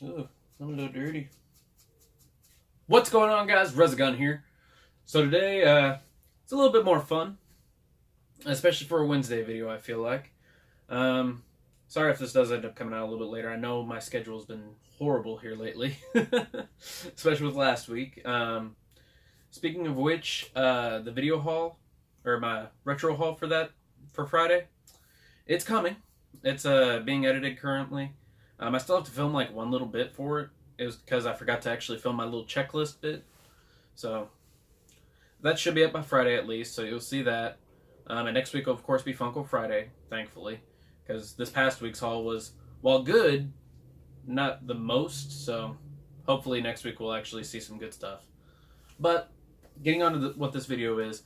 Ugh, I'm a little dirty. What's going on, guys? Rezagun here. So today, it's a little bit more fun, especially for a Wednesday video, I feel like. Um, Sorry if this does end up coming out a little bit later. I know my schedule's been horrible here lately, especially with last week. Speaking of which, the video haul, or my retro haul for Friday, it's coming. It's being edited currently. I still have to film like one little bit for it. It was because I forgot to actually film my little checklist bit. So that should be up by Friday at least. So you'll see that. And next week will of course be Funko Friday, thankfully, because this past week's haul was, while good, not the most. So hopefully next week we'll actually see some good stuff. But getting on to what this video is,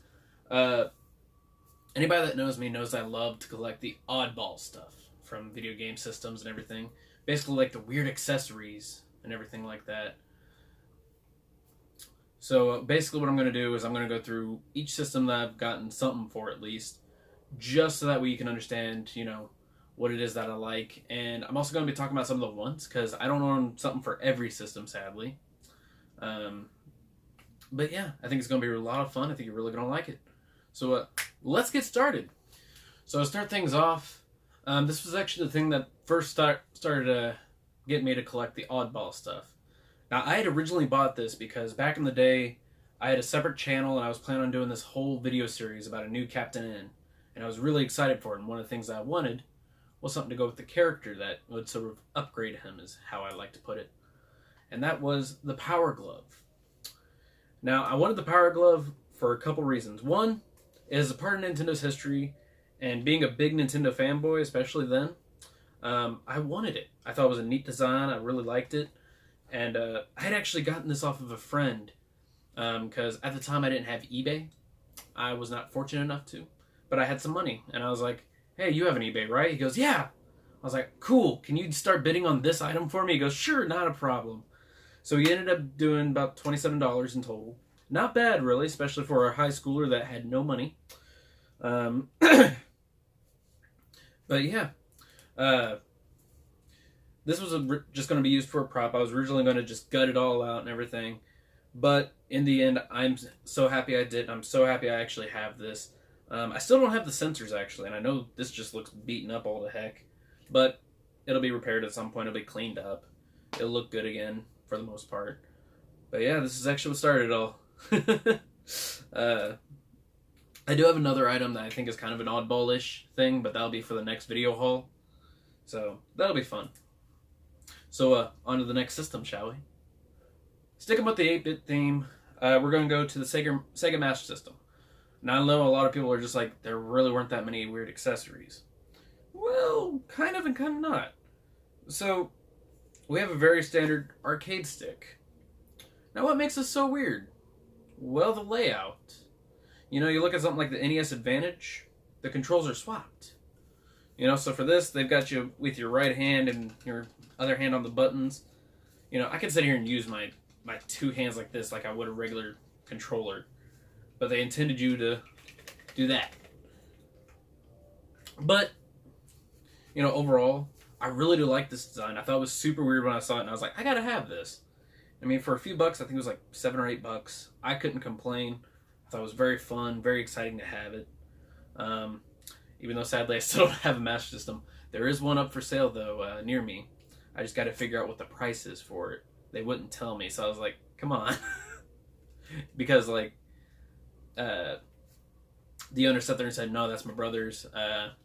anybody that knows me knows I love to collect the oddball stuff from video game systems and everything. Basically like the weird accessories and everything like that. So basically what I'm going to do is I'm going to go through each system that I've gotten something for at least, just so that way you can understand, what it is that I like. And I'm also going to be talking about some of the ones, because I don't own something for every system, sadly. But yeah, I think it's going to be a lot of fun. I think you're really going to like it. So let's get started. So to start things off, this was actually the thing that first started getting me to collect the oddball stuff. Now, I had originally bought this because back in the day, I had a separate channel and I was planning on doing this whole video series about a new Captain N. And I was really excited for it. And one of the things that I wanted was something to go with the character that would sort of upgrade him, is how I like to put it. And that was the Power Glove. Now, I wanted the Power Glove for a couple reasons. One is a part of Nintendo's history, and being a big Nintendo fanboy, especially then, I wanted it. I thought it was a neat design. I really liked it. And I had actually gotten this off of a friend, because at the time I didn't have eBay. I was not fortunate enough to, but I had some money. And I was like, hey, you have an eBay, right? He goes, yeah. I was like, cool. Can you start bidding on this item for me? He goes, sure, not a problem. So he ended up doing about $27 in total. Not bad, really, especially for a high schooler that had no money. But yeah. This was just going to be used for a prop. I was originally going to just gut it all out and everything. But in the end, I'm so happy I did. I'm so happy I actually have this. I still don't have the sensors, actually. And I know this just looks beaten up all the heck. But it'll be repaired at some point. It'll be cleaned up. It'll look good again for the most part. But yeah, this is actually what started it all. I do have another item that I think is kind of an oddball-ish thing, but that'll be for the next video haul. So that'll be fun. So on to the next system, shall we? Sticking with the 8-bit theme, we're going to go to the Sega Master System. Now I know a lot of people are just like, there really weren't that many weird accessories. Well, kind of and kind of not. So we have a very standard arcade stick. Now what makes this so weird? Well, the layout. You look at something like the NES Advantage, the controls are swapped. So for this, they've got you with your right hand and your other hand on the buttons. I could sit here and use my two hands like this, like I would a regular controller. But they intended you to do that. But, overall, I really do like this design. I thought it was super weird when I saw it, and I was like, I gotta have this. I mean, for a few bucks, I think it was like $7 or $8. I couldn't complain. I thought it was very fun, very exciting to have it. Even though, sadly, I still don't have a Master System. There is one up for sale, though, near me. I just got to figure out what the price is for it. They wouldn't tell me, so I was like, come on. Because, the owner sat there and said, no, that's my brother's.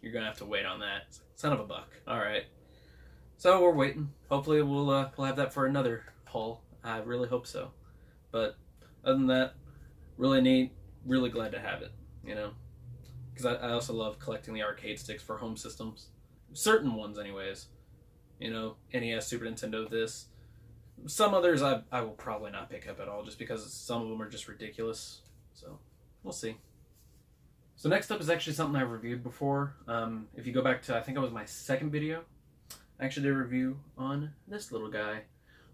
You're going to have to wait on that. Son of a buck. All right. So we're waiting. Hopefully we'll have that for another haul. I really hope so. But other than that, really neat. Really glad to have it, Because I also love collecting the arcade sticks for home systems. Certain ones, anyways. NES, Super Nintendo, this. Some others I will probably not pick up at all, just because some of them are just ridiculous. So, we'll see. So next up is actually something I've reviewed before. If you go back to, I think it was my second video, I actually did a review on this little guy.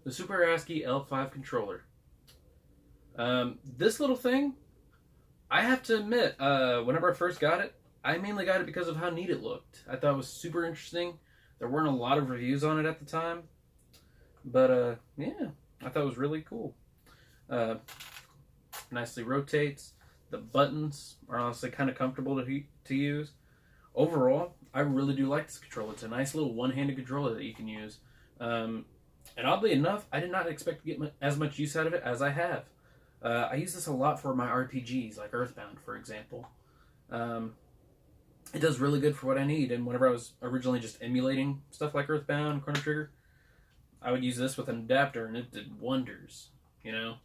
The Super ASCII L5 controller. This little thing, I have to admit, whenever I first got it, I mainly got it because of how neat it looked. I thought it was super interesting. There weren't a lot of reviews on it at the time. But yeah, I thought it was really cool. Uh, nicely rotates. The buttons are honestly kind of comfortable to use. Overall, I really do like this controller. It's a nice little one-handed controller that you can use. And oddly enough, I did not expect to get as much use out of it as I have. I use this a lot for my RPGs, like Earthbound, for example. It does really good for what I need. And whenever I was originally just emulating stuff like Earthbound, Chrono Trigger, I would use this with an adapter, and it did wonders. You know,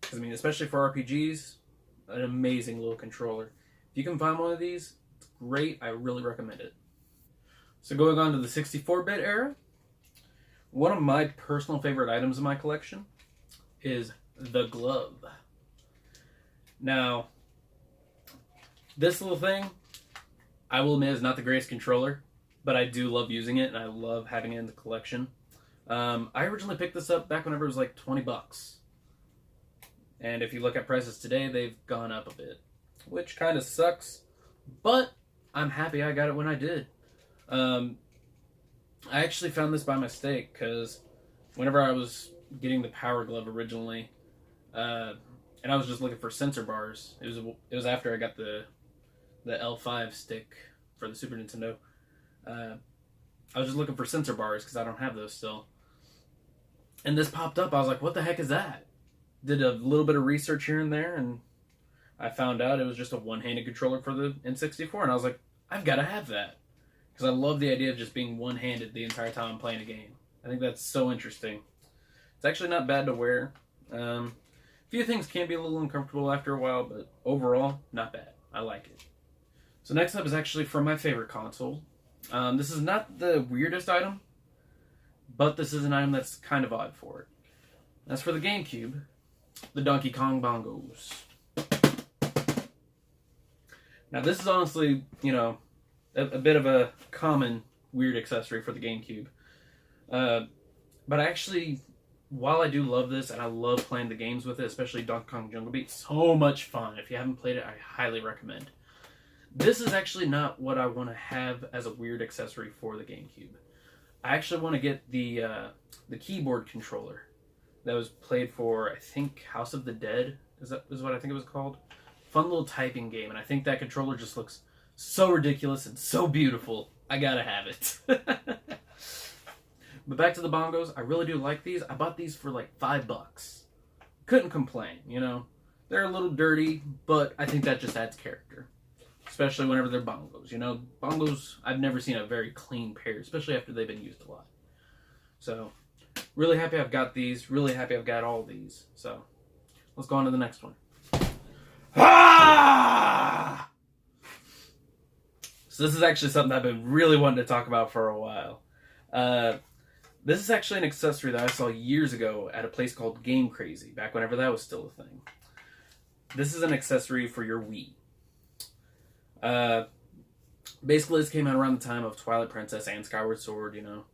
because I mean, especially for RPGs, an amazing little controller. If you can find one of these, it's great. I really recommend it. So going on to the 64-bit era, one of my personal favorite items in my collection is the glove. Now, this little thing, I will admit, is not the greatest controller, but I do love using it, and I love having it in the collection. I originally picked this up back whenever it was like 20 bucks. And if you look at prices today, they've gone up a bit, which kind of sucks, but I'm happy I got it when I did. I actually found this by mistake, because whenever I was getting the Power Glove originally, and I was just looking for sensor bars, it was after I got the L5 stick for the Super Nintendo. I was just looking for sensor bars, because I don't have those still. And this popped up. I was like, what the heck is that? Did a little bit of research here and there, and I found out it was just a one-handed controller for the N64, and I was like, I've got to have that. Because I love the idea of just being one-handed the entire time I'm playing a game. I think that's so interesting. It's actually not bad to wear. A few things can be a little uncomfortable after a while, but overall, not bad. I like it. So next up is actually from my favorite console. This is not the weirdest item, but this is an item that's kind of odd for it. That's for the GameCube, the Donkey Kong bongos. Now this is honestly, you know, a bit of a common weird accessory for the GameCube. But actually, while I do love this, and I love playing the games with it, especially Donkey Kong Jungle Beat, so much fun. If you haven't played it, I highly recommend. This is actually not what I want to have as a weird accessory for the GameCube. I actually want to get the keyboard controller that was played for, I think, House of the Dead is what I think it was called. Fun little typing game, and I think that controller just looks so ridiculous and so beautiful. I gotta have it. But back to the bongos, I really do like these. I bought these for like $5. Couldn't complain, you know. They're a little dirty, but I think that just adds character. Especially whenever they're bongos. You know, bongos, I've never seen a very clean pair, especially after they've been used a lot. So, really happy I've got these. Really happy I've got all these. So, let's go on to the next one. Ah! So this is actually something I've been really wanting to talk about for a while. This is actually an accessory that I saw years ago at a place called Game Crazy, back whenever that was still a thing. This is an accessory for your Wii. Basically, this came out around the time of Twilight Princess and Skyward Sword, you know.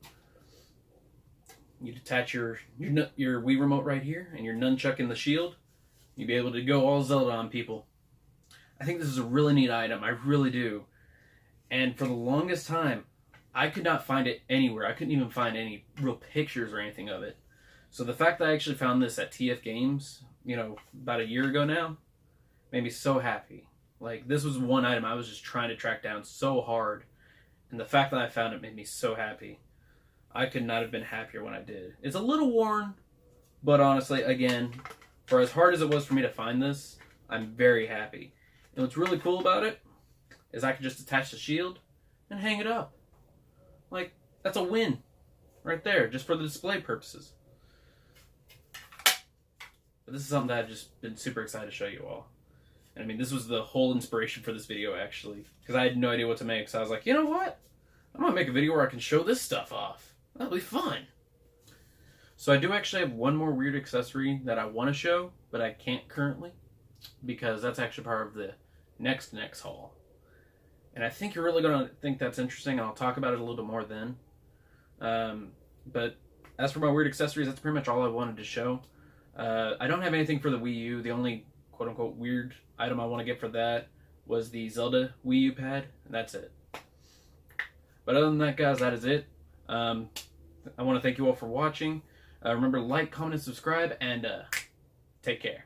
You'd attach your Wii remote right here, and your nunchuck in the shield. You'd be able to go all Zelda on people. I think this is a really neat item. I really do. And for the longest time, I could not find it anywhere. I couldn't even find any real pictures or anything of it. So the fact that I actually found this at TF Games, you know, about a year ago now, made me so happy. Like, this was one item I was just trying to track down so hard. And the fact that I found it made me so happy. I could not have been happier when I did. It's a little worn, but honestly, again, for as hard as it was for me to find this, I'm very happy. And what's really cool about it is I can just attach the shield and hang it up. Like, that's a win right there, just for the display purposes. But this is something that I've just been super excited to show you all. And I mean, this was the whole inspiration for this video, actually. Because I had no idea what to make, so I was like, you know what? I'm going to make a video where I can show this stuff off. That'll be fun. So I do actually have one more weird accessory that I want to show, but I can't currently. Because that's actually part of the next haul. And I think you're really going to think that's interesting, and I'll talk about it a little bit more then. But as for my weird accessories, that's pretty much all I wanted to show. I don't have anything for the Wii U. The only quote-unquote weird item I want to get for that was the Zelda Wii U pad, and that's it. But other than that, guys, that is it. I want to thank you all for watching. Remember, like, comment, and subscribe, and take care.